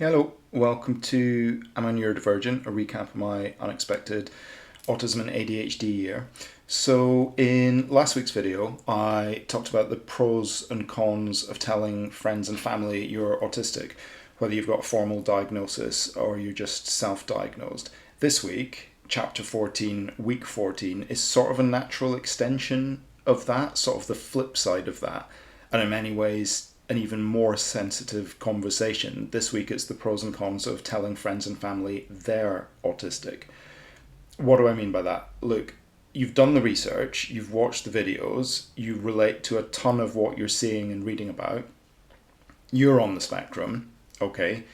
Hello, welcome to Am I Neurodivergent, a recap of my unexpected autism and ADHD year. So in last week's video, I talked about the pros and cons of telling friends and family you're autistic, whether you've got a formal diagnosis or you're just self-diagnosed. This week, chapter 14, week 14, is sort of a natural extension of that, sort of the flip side of that, and in many ways an even more sensitive conversation. This week it's the pros and cons of telling friends and family they're autistic. What do I mean by that? Look, you've done the research, you've watched the videos, you relate to a ton of what you're seeing and reading about. You're on the spectrum, okay,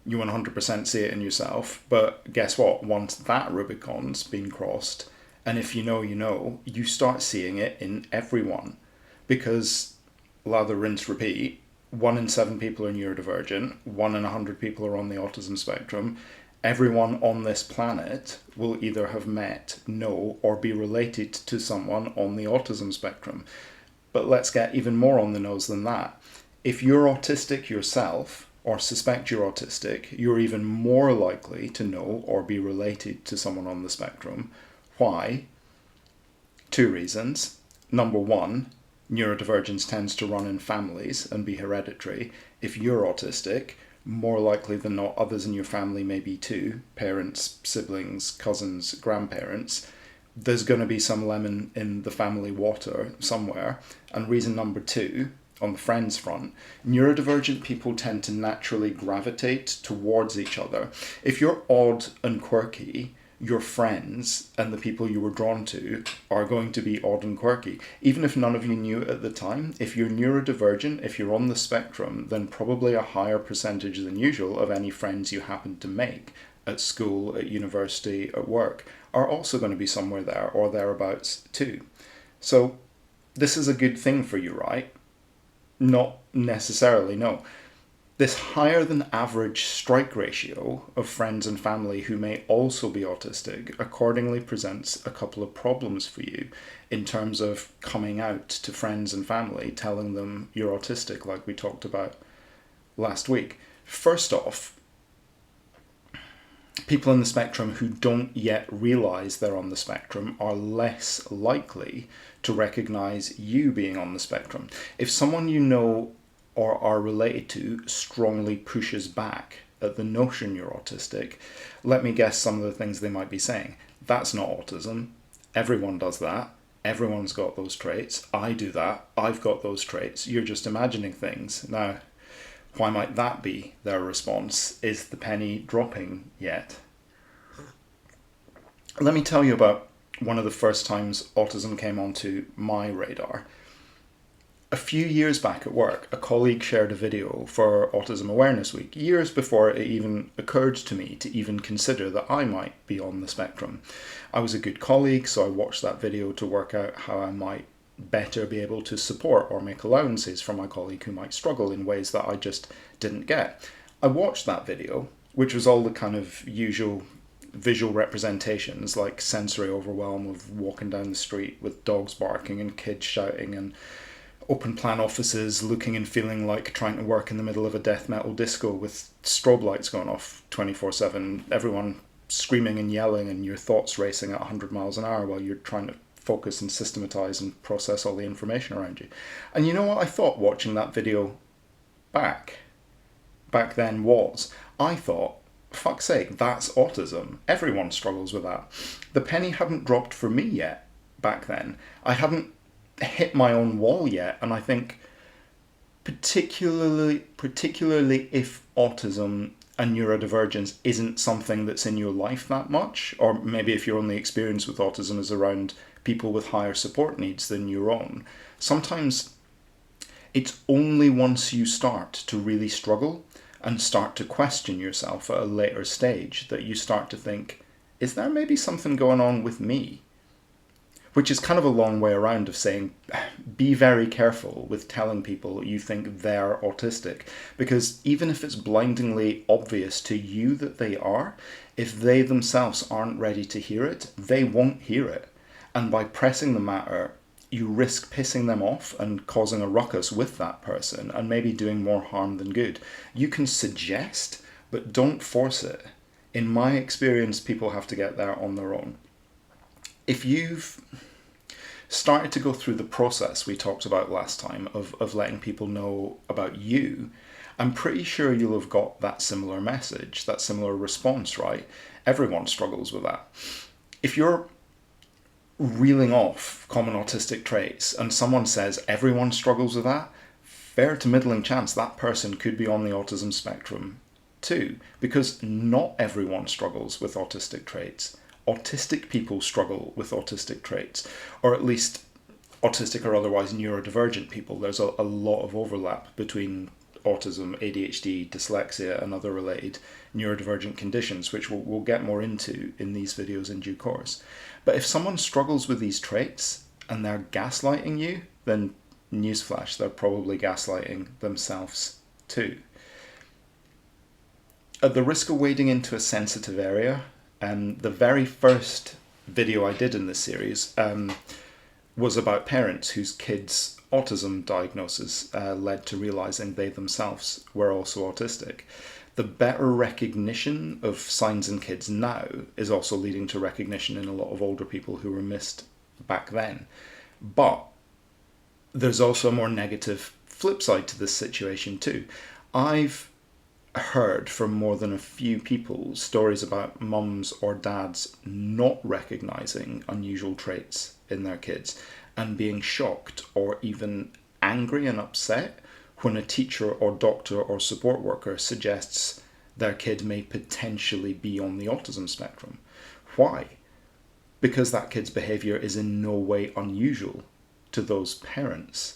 you 100% see it in yourself, but guess what? Once that Rubicon's been crossed, and if you know, you start seeing it in everyone. Because, lather, rinse, repeat, 1 in 7 people are neurodivergent, 1 in 100 people are on the autism spectrum. Everyone on this planet will either have met, know, or be related to someone on the autism spectrum. But let's get even more on the nose than that. If you're autistic yourself, or suspect you're autistic, you're even more likely to know or be related to someone on the spectrum. Why? 2 reasons. Number 1, neurodivergence tends to run in families and be hereditary. If you're autistic, more likely than not, others in your family may be too. Parents, siblings, cousins, grandparents. There's going to be some lemon in the family water somewhere. And reason number 2, on the friends front, neurodivergent people tend to naturally gravitate towards each other. If you're odd and quirky, your friends and the people you were drawn to are going to be odd and quirky. Even if none of you knew it at the time, if you're neurodivergent, if you're on the spectrum, then probably a higher percentage than usual of any friends you happen to make at school, at university, at work, are also going to be somewhere there or thereabouts too. So this is a good thing for you, right? Not necessarily, no. This higher than average strike ratio of friends and family who may also be autistic accordingly presents a couple of problems for you in terms of coming out to friends and family, telling them you're autistic like we talked about last week. First off, people in the spectrum who don't yet realise they're on the spectrum are less likely to recognise you being on the spectrum. If someone you know or are related to strongly pushes back at the notion you're autistic, let me guess some of the things they might be saying. That's not autism. Everyone does that. Everyone's got those traits. I do that. I've got those traits. You're just imagining things. Now, why might that be their response? Is the penny dropping yet? Let me tell you about one of the first times autism came onto my radar. A few years back at work, a colleague shared a video for Autism Awareness Week, years before it even occurred to me to even consider that I might be on the spectrum. I was a good colleague, so I watched that video to work out how I might better be able to support or make allowances for my colleague who might struggle in ways that I just didn't get. I watched that video, which was all the kind of usual visual representations like sensory overwhelm of walking down the street with dogs barking and kids shouting and open plan offices looking and feeling like trying to work in the middle of a death metal disco with strobe lights going off 24/7, everyone screaming and yelling and your thoughts racing at 100 miles an hour while you're trying to focus and systematize and process all the information around you. And you know what I thought watching that video back then was? I thought, fuck's sake, that's autism. Everyone struggles with that. The penny hadn't dropped for me yet back then. I hadn't hit my own wall yet, and I think particularly if autism and neurodivergence isn't something that's in your life that much, or maybe if your only experience with autism is around people with higher support needs than your own, sometimes it's only once you start to really struggle and start to question yourself at a later stage that you start to think, is there maybe something going on with me? Which is kind of a long way around of saying, be very careful with telling people you think they're autistic. Because even if it's blindingly obvious to you that they are, if they themselves aren't ready to hear it, they won't hear it. And by pressing the matter, you risk pissing them off and causing a ruckus with that person and maybe doing more harm than good. You can suggest but don't force it. In my experience, people have to get there on their own. If you've started to go through the process we talked about last time of letting people know about you, I'm pretty sure you'll have got that similar message, that similar response, right? Everyone struggles with that. If you're reeling off common autistic traits and someone says everyone struggles with that, fair to middling chance that person could be on the autism spectrum too, because not everyone struggles with autistic traits. Autistic people struggle with autistic traits, or at least autistic or otherwise neurodivergent people. There's a lot of overlap between autism, ADHD, dyslexia, and other related neurodivergent conditions, which we'll get more into in these videos in due course. But if someone struggles with these traits and they're gaslighting you, then newsflash, they're probably gaslighting themselves too. At the risk of wading into a sensitive area, the very first video I did in this series was about parents whose kids' autism diagnosis led to realizing they themselves were also autistic. The better recognition of signs in kids now is also leading to recognition in a lot of older people who were missed back then. But there's also a more negative flip side to this situation too. I've heard from more than a few people stories about mums or dads not recognizing unusual traits in their kids and being shocked or even angry and upset when a teacher or doctor or support worker suggests their kid may potentially be on the autism spectrum. Why? Because that kid's behavior is in no way unusual to those parents.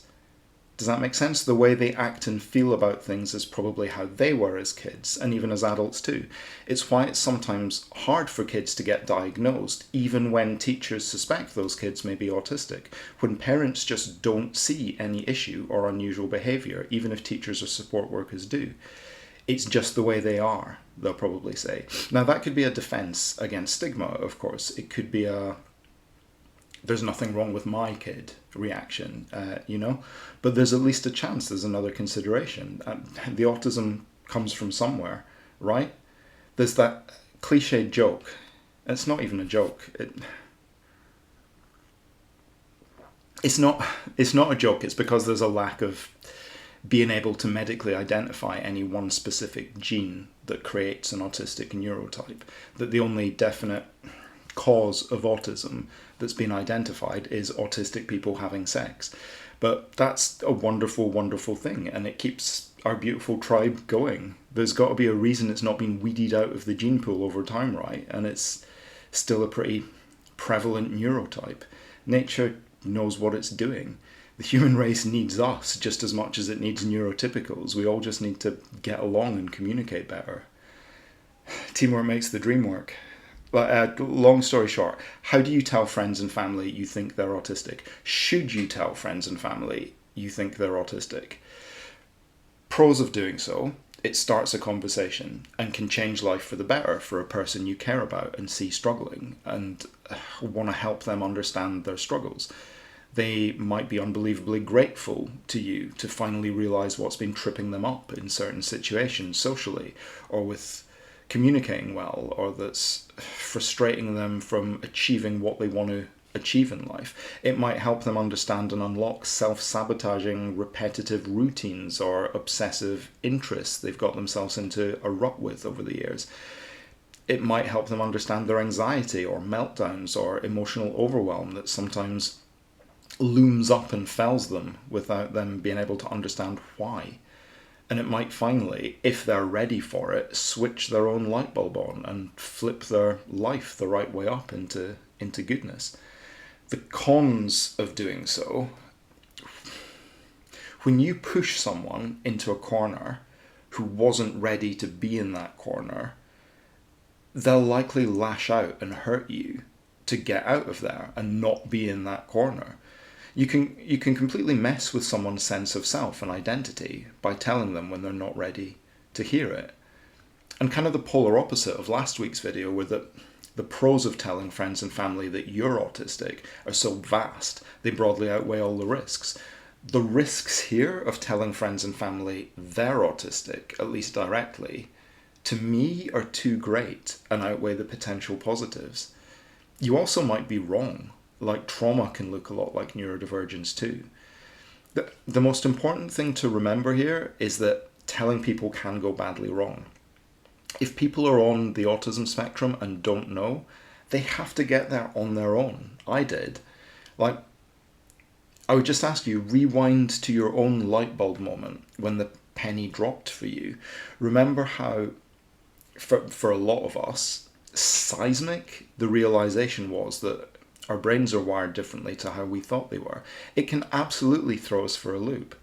Does that make sense? The way they act and feel about things is probably how they were as kids, and even as adults too. It's why it's sometimes hard for kids to get diagnosed, even when teachers suspect those kids may be autistic, when parents just don't see any issue or unusual behaviour, even if teachers or support workers do. It's just the way they are, they'll probably say. Now that could be a defence against stigma, of course. It could be a there's nothing wrong with my kid reaction, but there's at least a chance, there's another consideration. The autism comes from somewhere, right? There's that cliched joke. It's not even a joke. It's not a joke. It's because there's a lack of being able to medically identify any one specific gene that creates an autistic neurotype. That the only definite cause of autism that's been identified is autistic people having sex. But that's a wonderful, wonderful thing, and it keeps our beautiful tribe going. There's got to be a reason it's not been weeded out of the gene pool over time, right? And it's still a pretty prevalent neurotype. Nature knows what it's doing. The human race needs us just as much as it needs neurotypicals. We all just need to get along and communicate better. Teamwork makes the dream work. Long story short, how do you tell friends and family you think they're autistic? Should you tell friends and family you think they're autistic? Pros of doing so: it starts a conversation and can change life for the better for a person you care about and see struggling and want to help them understand their struggles. They might be unbelievably grateful to you to finally realize what's been tripping them up in certain situations socially or with communicating well, or that's frustrating them from achieving what they want to achieve in life. It might help them understand and unlock self-sabotaging repetitive routines or obsessive interests they've got themselves into a rut with over the years. It might help them understand their anxiety or meltdowns or emotional overwhelm that sometimes looms up and fells them without them being able to understand why. And it might finally, if they're ready for it, switch their own light bulb on and flip their life the right way up into goodness. The cons of doing so: when you push someone into a corner who wasn't ready to be in that corner, they'll likely lash out and hurt you to get out of there and not be in that corner. You can completely mess with someone's sense of self and identity by telling them when they're not ready to hear it. And kind of the polar opposite of last week's video, where the pros of telling friends and family that you're autistic are so vast, they broadly outweigh all the risks. The risks here of telling friends and family they're autistic, at least directly, to me, are too great and outweigh the potential positives. You also might be wrong. Like, trauma can look a lot like neurodivergence too. The most important thing to remember here is that telling people can go badly wrong. If people are on the autism spectrum and don't know, they have to get there on their own. I did. Like, I would just ask you, rewind to your own light bulb moment when the penny dropped for you. Remember how, for a lot of us, seismic the realization was that our brains are wired differently to how we thought they were. It can absolutely throw us for a loop.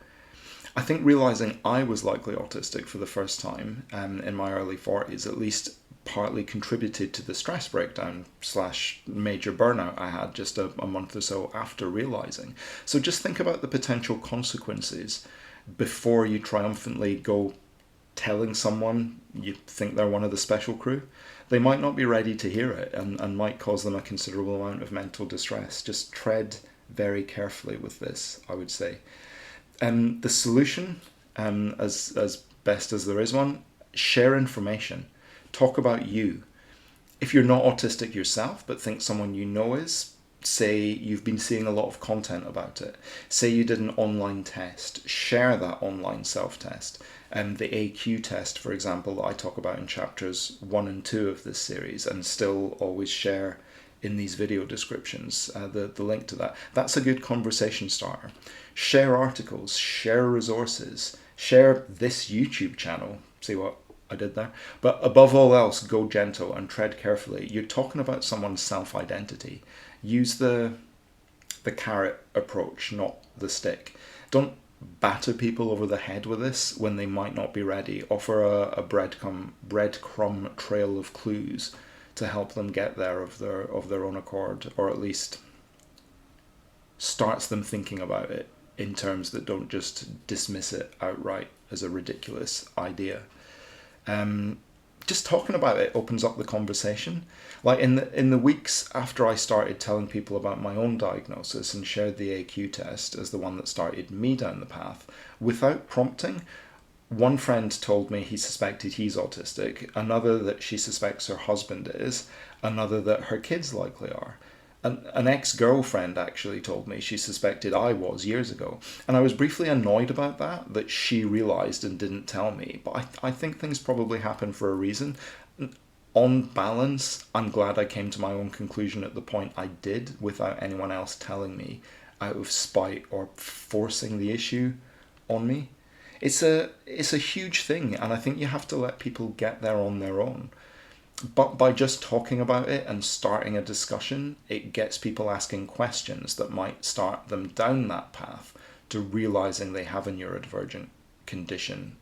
I think realizing I was likely autistic for the first time in my early 40s at least partly contributed to the stress breakdown / major burnout I had just a month or so after realizing. So just think about the potential consequences before you triumphantly go telling someone you think they're one of the special crew. They might not be ready to hear it and might cause them a considerable amount of mental distress. Just tread very carefully with this, I would say. The solution, as best as there is one, share information. Talk about you. If you're not autistic yourself, but think someone you know is, say you've been seeing a lot of content about it. Say you did an online test. Share that online self-test. The AQ test, for example, that I talk about in chapters 1 and 2 of this series, and still always share in these video descriptions, the link to that. That's a good conversation starter. Share articles, share resources, share this YouTube channel. See what I did there? But above all else, go gentle and tread carefully. You're talking about someone's self-identity. Use the carrot approach, not the stick. Don't batter people over the head with this when they might not be ready. Offer a breadcrumb trail of clues to help them get there of their own accord, or at least starts them thinking about it in terms that don't just dismiss it outright as a ridiculous idea. Just talking about it opens up the conversation. Like in the weeks after I started telling people about my own diagnosis and shared the AQ test as the one that started me down the path, without prompting, one friend told me he suspected he's autistic, another that she suspects her husband is, another that her kids likely are. An ex-girlfriend actually told me she suspected I was years ago. And I was briefly annoyed about that she realised and didn't tell me. But I think things probably happen for a reason. On balance, I'm glad I came to my own conclusion at the point I did without anyone else telling me out of spite or forcing the issue on me. It's a huge thing, and I think you have to let people get there on their own. But by just talking about it and starting a discussion, it gets people asking questions that might start them down that path to realizing they have a neurodivergent condition,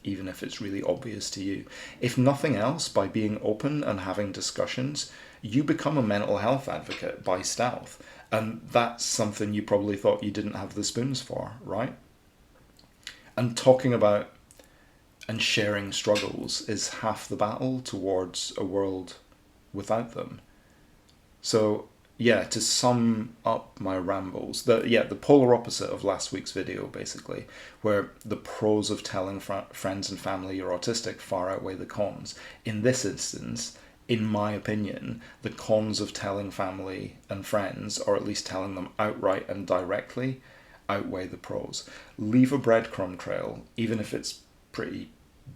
even if it's really obvious to you. If nothing else, by being open and having discussions, you become a mental health advocate by stealth. And that's something you probably thought you didn't have the spoons for, right? And talking about and sharing struggles is half the battle towards a world without them. So yeah, to sum up my rambles, the polar opposite of last week's video, basically, where the pros of telling friends and family you're autistic far outweigh the cons. In this instance, in my opinion, the cons of telling family and friends, or at least telling them outright and directly, outweigh the pros. Leave a breadcrumb trail, even if it's pretty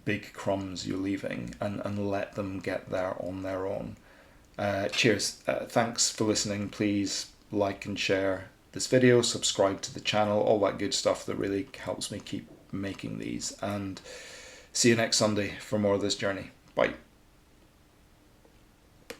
big crumbs you're leaving, and let them get there on their own. Cheers. Thanks for listening. Please like and share this video, subscribe to the channel, all that good stuff that really helps me keep making these. And see you next Sunday for more of this journey. Bye.